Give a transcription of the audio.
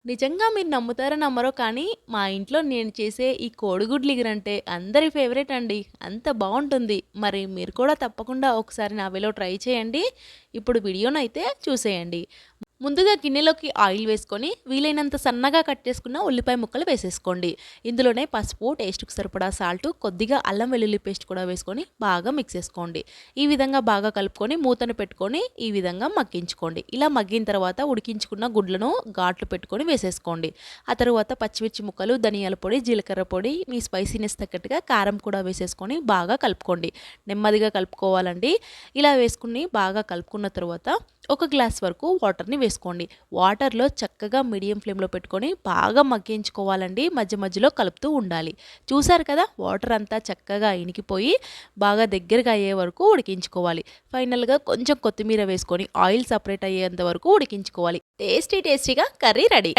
నిజంగా మీరు నమ్ముతారో నమ్మరో కానీ, మా ఇంట్లో నేను చేసే ఈ కోడిగుడ్లు ఇగురంటే అందరి ఫేవరెట్ అండి. అంత బావుంటుంది. మరి మీరు కూడా తప్పకుండా ఒకసారి నా వేలో ట్రై చేయండి. ఇప్పుడు వీడియోనైతే చూసేయండి. ముందుగా గిన్నెలోకి ఆయిల్ వేసుకొని వీలైనంత సన్నగా కట్ చేసుకున్న ఉల్లిపాయ ముక్కలు వేసేసుకోండి. ఇందులోనే పసుపు, టేస్ట్‌కి సరిపడా సాల్టు, కొద్దిగా అల్లం వెల్లుల్లి పేస్ట్ కూడా వేసుకొని బాగా మిక్స్ చేసుకోండి. ఈ విధంగా బాగా కలుపుకొని మూతను పెట్టుకొని ఈ విధంగా మగ్గించుకోండి. ఇలా మగ్గిన తర్వాత ఉడికించుకున్న గుడ్లను ఘాట్లు పెట్టుకొని వేసేసుకోండి. ఆ తరువాత పచ్చిమిర్చి ముక్కలు, ధనియాల పొడి, జీలకర్ర పొడి, మీ స్పైసీనెస్ తగ్గట్టుగా కారం కూడా వేసేసుకొని బాగా కలుపుకోండి. నెమ్మదిగా కలుపుకోవాలండి. ఇలా వేసుకుని బాగా కలుపుకున్న తరువాత ఒక గ్లాస్ వరకు వాటర్‌ని వేసుకోండి. వాటర్‌లో చక్కగా మీడియం ఫ్లేమ్‌లో పెట్టుకొని బాగా మగ్గించుకోవాలండి. మధ్య మధ్యలో కలుపుతూ ఉండాలి. చూసారు కదా! వాటర్ అంతా చక్కగా ఇనికిపోయి బాగా దగ్గరగా అయ్యే వరకు ఉడికించుకోవాలి. ఫైనల్‌గా కొంచెం కొత్తిమీర వేసుకొని ఆయిల్ సెపరేట్ అయ్యేంత వరకు ఉడికించుకోవాలి. టేస్టీగా కర్రీ రెడీ.